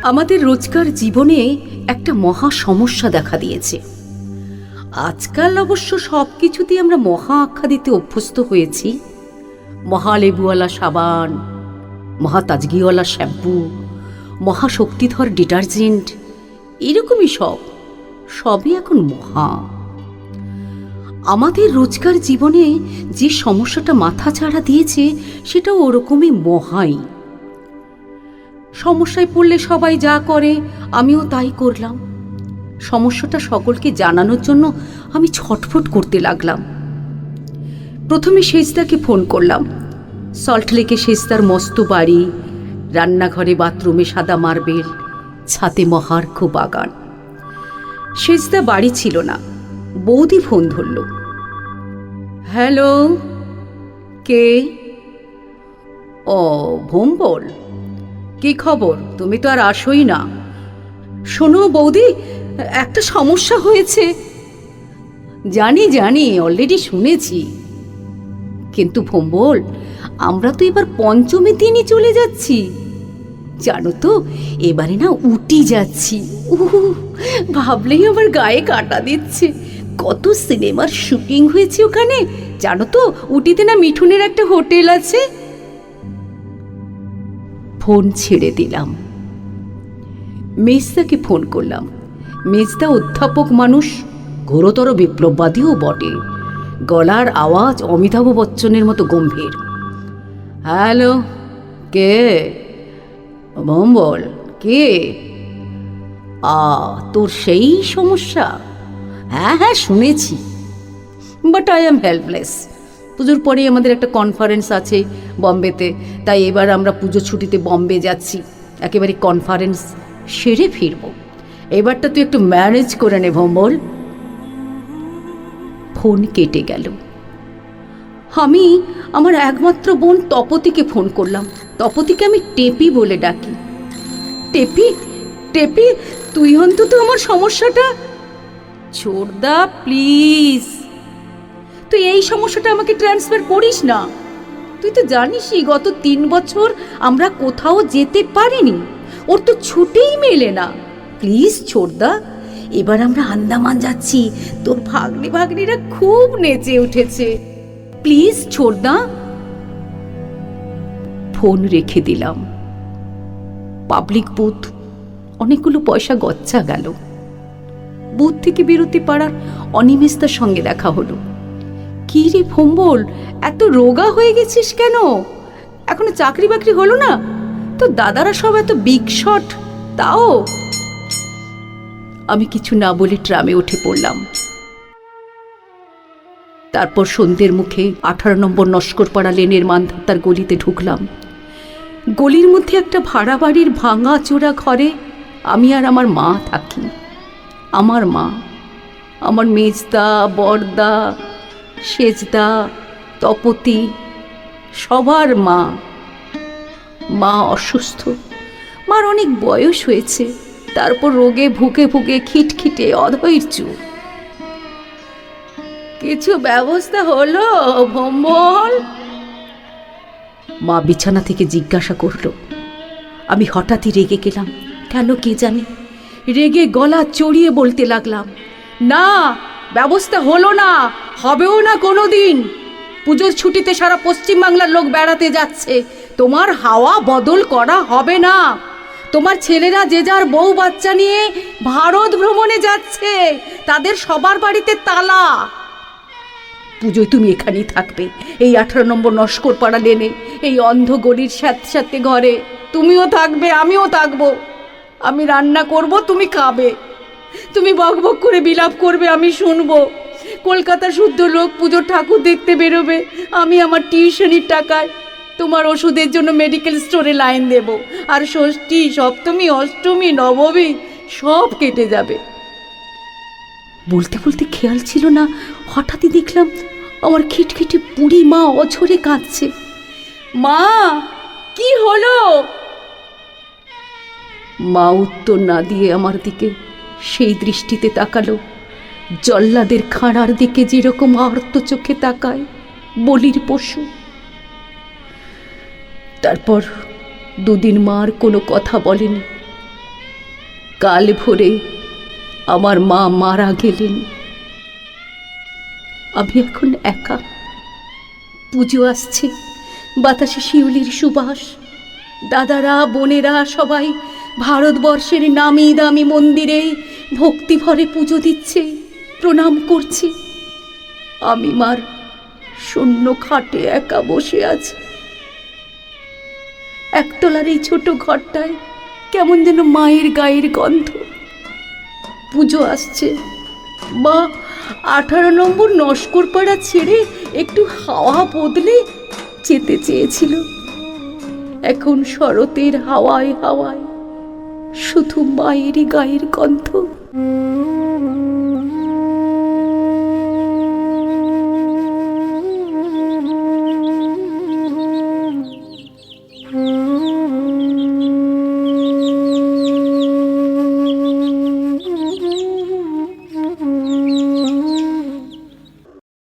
আমাদের রোজকার জীবনে একটা মহা সমস্যা দেখা দিয়েছে। আজকাল অবশ্য সব কিছুতেই আমরা মহা আখ্যা দিতে অভ্যস্ত হয়েছি। মহা লেবুওয়ালা সাবান, মহা তাজগিওয়ালা শ্যাম্পু, মহা শক্তিধর ডিটারজেন্ট, এরকমই সবই এখন মহা। আমাদের রোজকার জীবনে যে সমস্যাটা মাথা চাড়া দিয়েছে সেটাও ওরকমই মহাই। সমস্যায় পড়লে সবাই যা করে আমিও তাই করলাম। সমস্যাটা সকলকে জানানোর জন্য আমি ছটফট করতে লাগলাম। প্রথমে সেজদাকে ফোন করলাম। সল্টলেকে সেজদার মস্ত বাড়ি, রান্নাঘরে বাথরুমে সাদা মার্বেল, ছাতে মহার্ঘ বাগান। সেজদা বাড়ি ছিল না। বৌদি ফোন ধরল। হ্যালো, কে? ও ভোম্বল, কি খবর? তুমি তো আর আসোই না। শোনো বৌদি, একটা সমস্যা হয়েছে। জানি অলরেডি শুনেছি, কিন্তু ভোম্বল, আমরা তো এবার পঞ্চমী দিনই চলে যাচ্ছি। জানো তো, এবারে না উটি যাচ্ছি। ভাবলেই আমার গায়ে কাঁটা দিচ্ছে। কত সিনেমার শুটিং হয়েছে ওখানে। জানো তো, উটিতে না মিঠুনের একটা হোটেল আছে। ফোন ছেড়ে দিলাম। মেজদাকে ফোন করলাম। মেজদা অধ্যাপক মানুষ, ঘোরতর বিপ্লববাদীও বটে। গলার আওয়াজ অমিতাভ বচ্চনের মতো গম্ভীর। হ্যালো, কে? ভোম্বল, কে? তোর সেই সমস্যা? হ্যাঁ শুনেছি, বাট আই অ্যাম হেল্পলেস। পুজোর পরেই আমাদের একটা কনফারেন্স আছে বম্বেতে, তাই এবার আমরা পুজো ছুটিতে বম্বে যাচ্ছি। একেবারে কনফারেন্স সেরে ফিরব। এবারটা তুই একটু ম্যানেজ করে নে ভোম্বল। ফোন কেটে গেল। আমি আমার একমাত্র বোন তপতিকে ফোন করলাম। তপতিকে আমি টেপি বলে ডাকি। টেপি, তুই অন্তত আমার সমস্যাটা। ছোড়দা প্লিজ, তুই এই সমস্যাটা আমাকে ট্রান্সফার করিস না। তুই তো জানিসই গত 3 বছর আমরা কোথাও যেতে পারিনি। ওর তো ছুটেই মেলে না। প্লিজ ছোড়দা, এবার আমরা আন্দামান যাচ্ছি। তোর ভাগ্নিরা খুব নেচে উঠেছে। প্লিজ ছোড়দা। ফোন রেখে দিলাম। পাবলিক বুথ, অনেকগুলো পয়সা গচ্চা গেল। বুথ থেকে বেরোতে পারার অনিমেষতার সঙ্গে দেখা হলো। কি রে ভোম্বল, এত রোগা হয়ে গেছিস কেন? এখনো চাকরি বাকরি হলো না? তো দাদারা সব এত বিগ শট। তাও আমি কিছু না বলে ট্রামে উঠে পড়লাম। তারপর সন্ধ্যের মুখে 18 নম্বর নস্করপাড়া লেনের মানধাতার গলিতে ঢুকলাম। গলির মধ্যে একটা ভাড়া বাড়ির ভাঙা চোরা ঘরে আমি আর আমার মা থাকি। আমার মা, আমার মেজদা, বড়দা, সেজদা, তপতি, সবার মা। মা অসুস্থ। মার অনেক বয়স হয়েছে, তারপর রোগে ভুকে খিটখিটে অধৈর্য। কিছু ব্যবস্থা হলো ভোম্বল? মা বিছানা থেকে জিজ্ঞাসা করলো। আমি হঠাৎই রেগে গেলাম। কেন কে জানে, রেগে গলা চড়িয়ে বলতে লাগলাম, না, ব্যবস্থা হলো না, হবেও না কোনোদিন। পুজোর ছুটিতে সারা পশ্চিম বাংলার লোক বেড়াতে যাচ্ছে। তোমার হাওয়া বদল করা হবে না। তোমার ছেলেরা যে যার বউ বাচ্চা নিয়ে ভারত ভ্রমণে যাচ্ছে। তাদের সবার বাড়িতে তালা। পুজোয় তুমি এখানেই থাকবে, এই 18 নম্বর নস্করপাড়া লেনে, এই অন্ধ গলির সাথে ঘরে। তুমিও থাকবে, আমিও থাকবো। আমি রান্না করব, তুমি খাবে। তুমি বকবক করে বিলাপ করবে, আমি শুনবো। কলকাতা শুদ্ধ লোক পুজোর ঠাকুর দেখতে বেরোবে। আমি আমার টিউশনির টাকায় তোমার ওষুধের জন্য মেডিকেল স্টোরে লাইন দেব। আর ষষ্ঠী, সপ্তমী, অষ্টমী, নবমী সব কেটে যাবে। বলতে বলতে খেয়াল ছিল না, হঠাৎই দেখলাম আমার খিটখিটে বুড়ি মা অঝরে কাঁদছে। মা, কি হলো? মা উত্তর না দিয়ে আমার দিকে সেই দৃষ্টিতে তাকালো, জল্লাদের খাঁড়ার দিকে যেরকম আর্ত চোখে তাকায় বলির পশু। তারপর 2 দিন মা আর কোনো কথা বলেনি। কাল ভোরে আমার মা মারা গেলেন। আমি এখন একা। পুজো আসছে, বাতাসে শিউলির সুবাস। দাদারা বোনেরা সবাই ভারতবর্ষের নামি দামি মন্দিরে ভক্তিভরে পুজো দিচ্ছে, প্রণাম করছে। আমি মার শূন্য খাটে একা বসে আছি। একতলার এই ছোট ঘরটায় কেমন যেন মায়ের গায়ের গন্ধ। পুজো আসছে, মা 18 নম্বর নস্করপাড়া ছেড়ে একটু হাওয়া বদলে যেতে চেয়েছিল। এখন শরতের হাওয়ায় হাওয়ায় শুধু মায়েরই গায়ের গন্ধ।